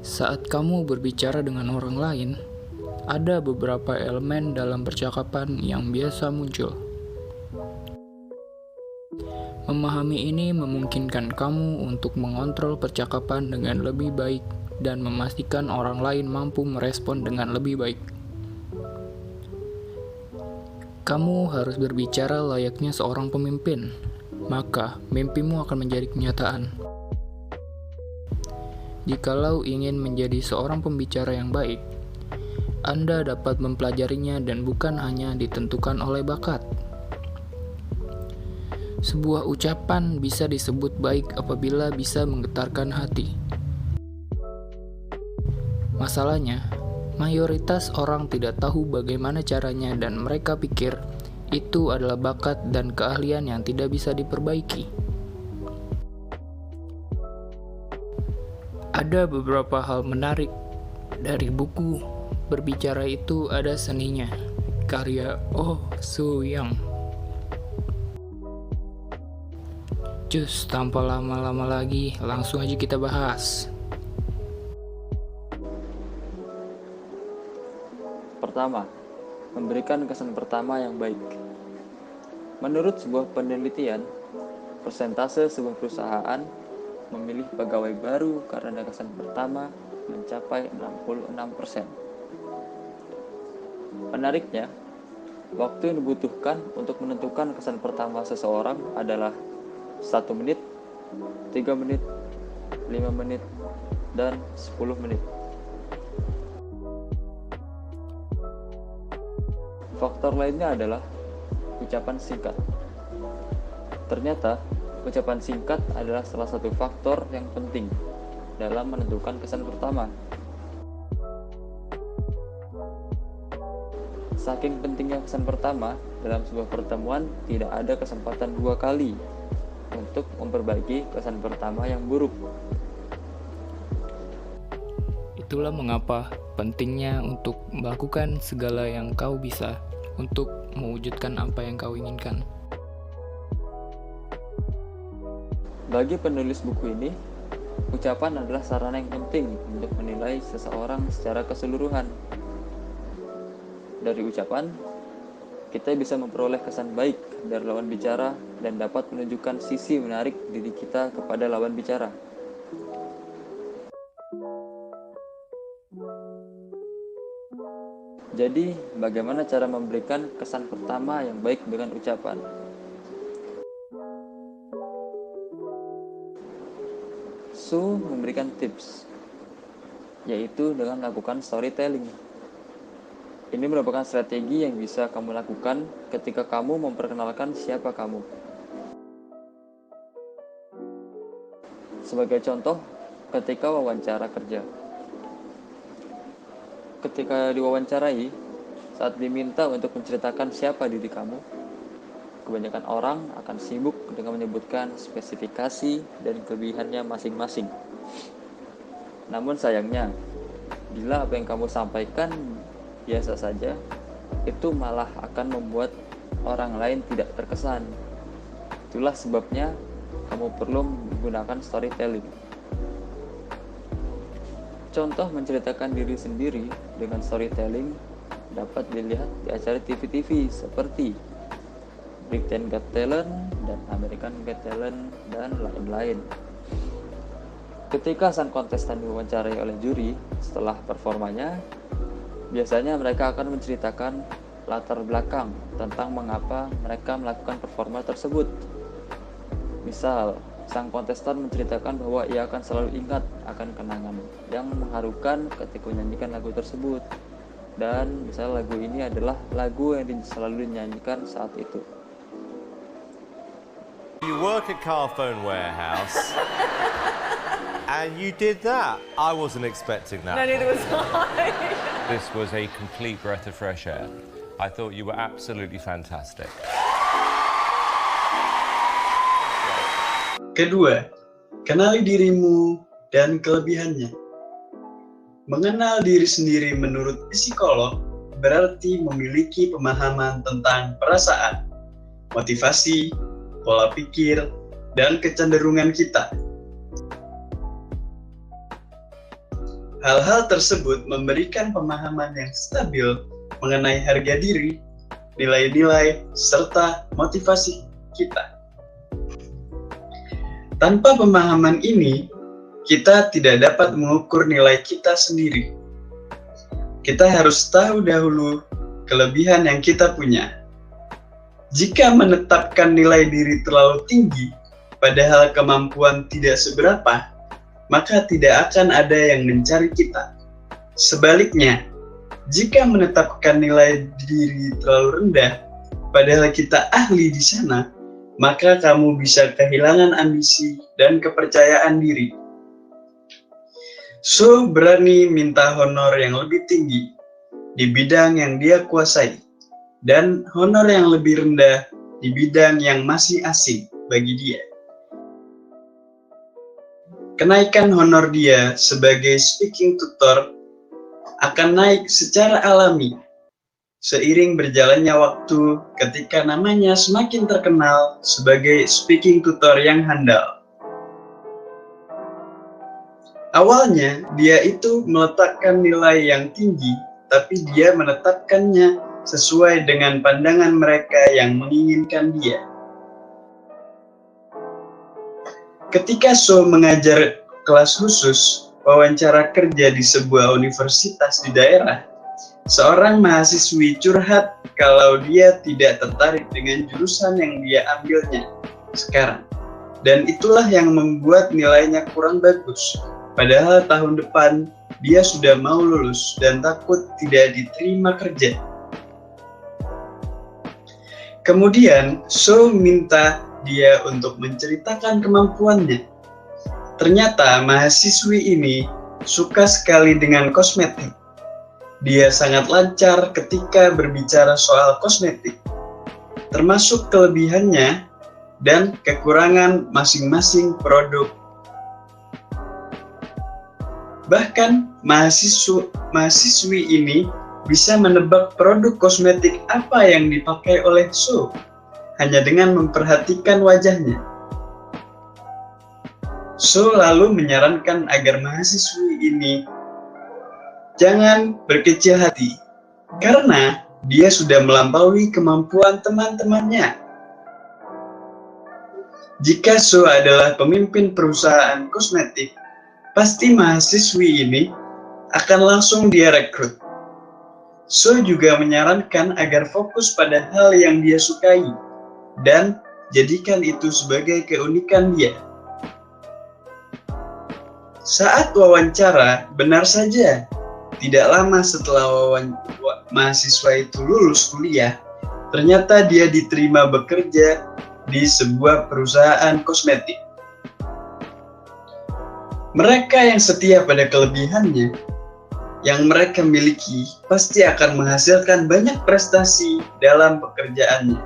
Saat kamu berbicara dengan orang lain, ada beberapa elemen dalam percakapan yang biasa muncul. Memahami ini memungkinkan kamu untuk mengontrol percakapan dengan lebih baik dan memastikan orang lain mampu merespon dengan lebih baik. Kamu harus berbicara layaknya seorang pemimpin, maka mimpimu akan menjadi kenyataan. Jikalau ingin menjadi seorang pembicara yang baik, Anda dapat mempelajarinya dan bukan hanya ditentukan oleh bakat. Sebuah ucapan bisa disebut baik apabila bisa menggetarkan hati. Masalahnya, mayoritas orang tidak tahu bagaimana caranya dan mereka pikir itu adalah bakat dan keahlian yang tidak bisa diperbaiki. Ada beberapa hal menarik dari buku Berbicara Itu Ada Seninya, karya Oh Soo-young. Cus, tanpa lama-lama lagi, langsung aja kita bahas. Pertama, memberikan kesan pertama yang baik. Menurut sebuah penelitian, persentase sebuah perusahaan memilih pegawai baru karena kesan pertama mencapai 66%. Menariknya, waktu yang dibutuhkan untuk menentukan kesan pertama seseorang adalah 1 menit, 3 menit, 5 menit, dan 10 menit. Faktor lainnya adalah ucapan singkat. Ternyata, ucapan singkat adalah salah satu faktor yang penting dalam menentukan kesan pertama. Saking pentingnya kesan pertama, dalam sebuah pertemuan tidak ada kesempatan 2 kali untuk memperbaiki kesan pertama yang buruk. Itulah mengapa pentingnya untuk melakukan segala yang kau bisa untuk mewujudkan apa yang kau inginkan. Bagi penulis buku ini, ucapan adalah sarana yang penting untuk menilai seseorang secara keseluruhan. Dari ucapan, kita bisa memperoleh kesan baik dari lawan bicara dan dapat menunjukkan sisi menarik diri kita kepada lawan bicara. Jadi, bagaimana cara memberikan kesan pertama yang baik dengan ucapan? Su memberikan tips, yaitu dengan melakukan storytelling. Ini merupakan strategi yang bisa kamu lakukan ketika kamu memperkenalkan siapa kamu. Sebagai contoh, ketika wawancara kerja. Ketika diwawancarai, saat diminta untuk menceritakan siapa diri kamu, kebanyakan orang akan sibuk dengan menyebutkan spesifikasi dan kelebihannya masing-masing. Namun sayangnya, bila apa yang kamu sampaikan biasa saja, itu malah akan membuat orang lain tidak terkesan. Itulah sebabnya kamu perlu menggunakan storytelling. Contoh menceritakan diri sendiri dengan storytelling dapat dilihat di acara TV-TV seperti Britain's Got Talent dan American Got Talent dan lain-lain. Ketika sang kontestan diwawancarai oleh juri setelah performanya, biasanya mereka akan menceritakan latar belakang tentang mengapa mereka melakukan performa tersebut. Misal, sang kontestan menceritakan bahwa ia akan selalu ingat akan kenangan yang mengharukan ketika menyanyikan lagu tersebut. Dan misalnya lagu ini adalah lagu yang selalu dinyanyikan saat itu. You work at Carphone Warehouse, and you did that. I wasn't expecting that. No, neither was I. This was a complete breath of fresh air. I thought you were absolutely fantastic. Kedua, kenali dirimu dan kelebihannya. Mengenal diri sendiri menurut psikolog berarti memiliki pemahaman tentang perasaan, motivasi, pola pikir, dan kecenderungan kita. hal-hal tersebut memberikan pemahaman yang stabil mengenai harga diri, nilai-nilai, serta motivasi kita. Tanpa pemahaman ini, kita tidak dapat mengukur nilai kita sendiri. Kita harus tahu dahulu kelebihan yang kita punya. Jika menetapkan nilai diri terlalu tinggi, padahal kemampuan tidak seberapa, maka tidak akan ada yang mencari kita. Sebaliknya, jika menetapkan nilai diri terlalu rendah, padahal kita ahli di sana, maka kamu bisa kehilangan ambisi dan kepercayaan diri. So berani minta honor yang lebih tinggi di bidang yang dia kuasai, dan honor yang lebih rendah di bidang yang masih asing bagi dia. Kenaikan honor dia sebagai speaking tutor akan naik secara alami seiring berjalannya waktu ketika namanya semakin terkenal sebagai speaking tutor yang handal. Awalnya dia itu meletakkan nilai yang tinggi, tapi dia menetapkannya sesuai dengan pandangan mereka yang menginginkan dia. Ketika So mengajar kelas khusus wawancara kerja di sebuah universitas di daerah, seorang mahasiswi curhat kalau dia tidak tertarik dengan jurusan yang dia ambilnya sekarang. Dan itulah yang membuat nilainya kurang bagus. Padahal tahun depan dia sudah mau lulus dan takut tidak diterima kerja. Kemudian So minta dia untuk menceritakan kemampuannya. Ternyata mahasiswi ini suka sekali dengan kosmetik. Dia sangat lancar ketika berbicara soal kosmetik, termasuk kelebihannya dan kekurangan masing-masing produk. Bahkan mahasiswi ini bisa menebak produk kosmetik apa yang dipakai oleh So hanya dengan memperhatikan wajahnya. So lalu menyarankan agar mahasiswi ini jangan berkecil hati, karena dia sudah melampaui kemampuan teman-temannya. Jika So adalah pemimpin perusahaan kosmetik, pasti mahasiswi ini akan langsung dia rekrut. So juga menyarankan agar fokus pada hal yang dia sukai, dan jadikan itu sebagai keunikan dia. Saat wawancara, benar saja, tidak lama setelah mahasiswa itu lulus kuliah, ternyata dia diterima bekerja di sebuah perusahaan kosmetik. Mereka yang setia pada kelebihannya, yang mereka miliki, pasti akan menghasilkan banyak prestasi dalam pekerjaannya.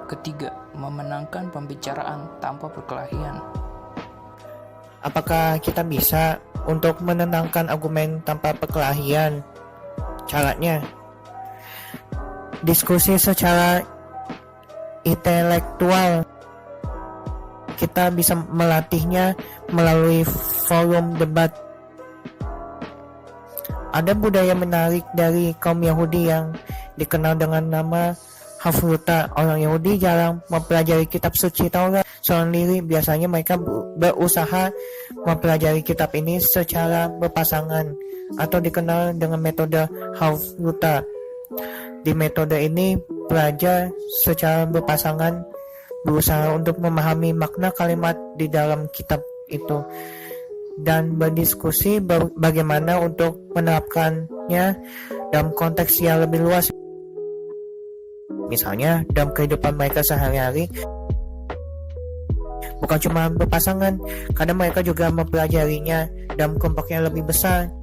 Ketiga, memenangkan pembicaraan tanpa perkelahian. Apakah kita bisa untuk menenangkan argumen tanpa perkelahian? Caranya, diskusi secara intelektual. Kita bisa melatihnya melalui forum debat. Ada budaya menarik dari kaum Yahudi yang dikenal dengan nama Hafruta. Orang Yahudi jarang mempelajari kitab suci Taurat sendiri. Biasanya mereka berusaha mempelajari kitab ini secara berpasangan atau dikenal dengan metode Hafruta. Di metode ini, pelajar secara berpasangan berusaha untuk memahami makna kalimat di dalam kitab itu dan berdiskusi bagaimana untuk menerapkannya dalam konteks yang lebih luas. Misalnya dalam kehidupan mereka sehari-hari, bukan cuma berpasangan, kadang mereka juga mempelajarinya dalam kelompok yang lebih besar.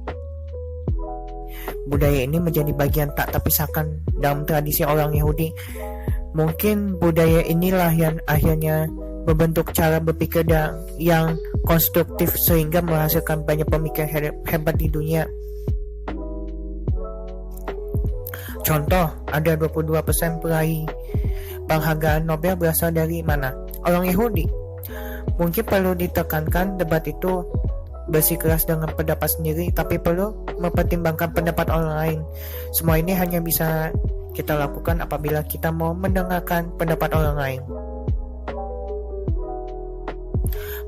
Budaya ini menjadi bagian tak terpisahkan dalam tradisi orang Yahudi. Mungkin budaya inilah yang akhirnya membentuk cara berpikir yang konstruktif sehingga menghasilkan banyak pemikir hebat di dunia. Contoh, ada 22% peraih penghargaan Nobel berasal dari mana? Orang Yahudi. Mungkin perlu ditekankan debat itu bersikeras dengan pendapat sendiri, tapi perlu mempertimbangkan pendapat orang lain. Semua ini hanya bisa kita lakukan apabila kita mau mendengarkan pendapat orang lain.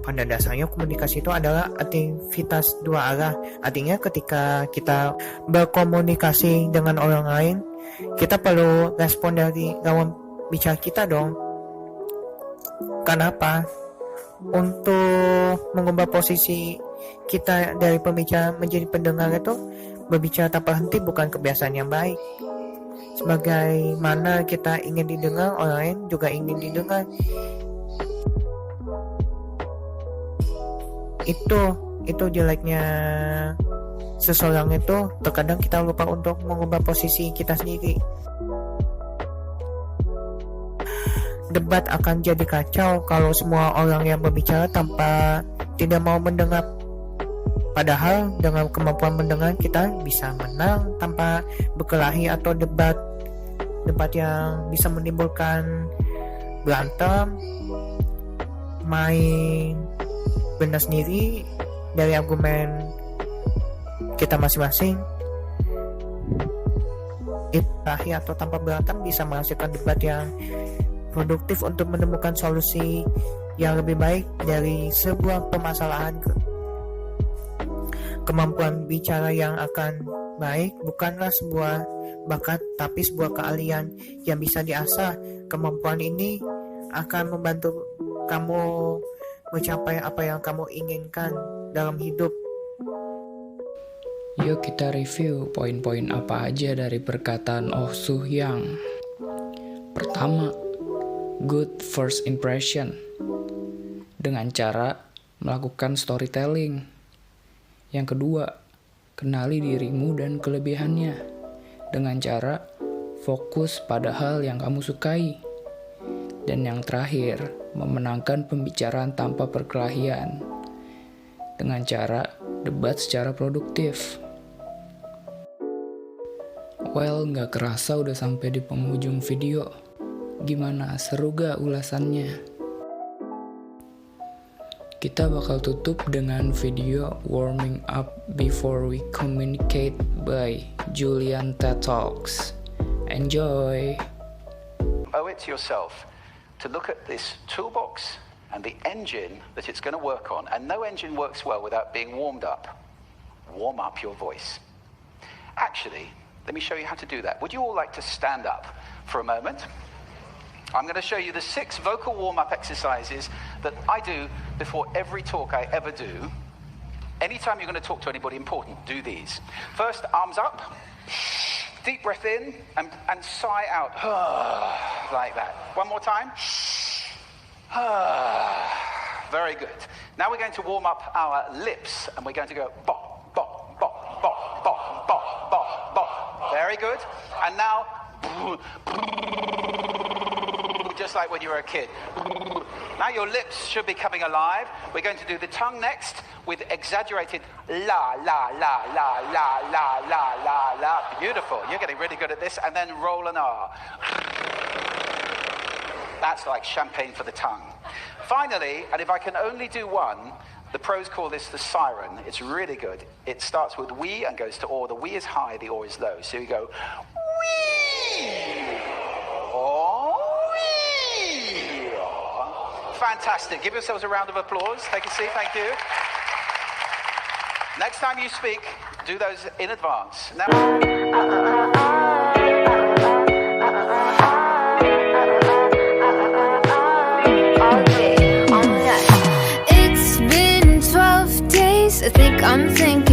Pada dasarnya komunikasi itu adalah aktivitas dua arah. Artinya ketika kita berkomunikasi dengan orang lain, kita perlu respon dari lawan bicara kita dong. Kenapa? Untuk mengubah posisi kita dari pembicara menjadi pendengar itu, berbicara tanpa henti bukan kebiasaan yang baik. Sebagaimana kita ingin didengar, orang lain juga ingin didengar. Itu jeleknya seseorang itu, terkadang kita lupa untuk mengubah posisi kita sendiri. Debat akan jadi kacau kalau semua orang yang berbicara tanpa tidak mau mendengar. Padahal dengan kemampuan mendengar kita bisa menang tanpa berkelahi atau debat yang bisa menimbulkan berantem, main benar sendiri dari argumen kita masing-masing. Berakhir atau tanpa berantem bisa menghasilkan debat yang produktif untuk menemukan solusi yang lebih baik dari sebuah permasalahan. Kemampuan bicara yang akan baik bukanlah sebuah bakat, tapi sebuah keahlian yang bisa diasah. Kemampuan ini akan membantu kamu mencapai apa yang kamu inginkan dalam hidup. Yuk kita review poin-poin apa aja dari perkataan Oh Soo-hyang. Pertama, good first impression dengan cara melakukan storytelling. Yang kedua, kenali dirimu dan kelebihannya dengan cara fokus pada hal yang kamu sukai. Dan yang terakhir, memenangkan pembicaraan tanpa perkelahian dengan cara debat secara produktif. Well, gak kerasa udah sampai di penghujung video. Gimana, seru gak ulasannya? Kita bakal tutup dengan video Warming Up Before We Communicate by Julian TED Talks. Enjoy! Owe it to yourself to look at this toolbox and the engine that it's going to work on, and no engine works well without being warmed up. Warm up your voice. Actually, let me show you how to do that. Would you all like to stand up for a moment? I'm going to show you the 6 vocal warm-up exercises that I do before every talk I ever do. Anytime you're going to talk to anybody important, do these. First, arms up. Deep breath in and sigh out. Like that. One more time. Very good. Now we're going to warm up our lips and we're going to go bop, bop, bop, bop, bop, bop, bop, bop. Very good. And now, just like when you were a kid. Now your lips should be coming alive. We're going to do the tongue next with exaggerated la, la, la, la, la, la, la, la, la. Beautiful. You're getting really good at this. And then roll an R. That's like champagne for the tongue. Finally, and if I can only do one, the pros call this the siren. It's really good. It starts with we and goes to or. The we is high, the or is low. So you go wee, or wee. Fantastic. Give yourselves a round of applause. Take a seat. Thank you. Next time you speak, do those in advance. Now. It's been 12 days, I think I'm thinking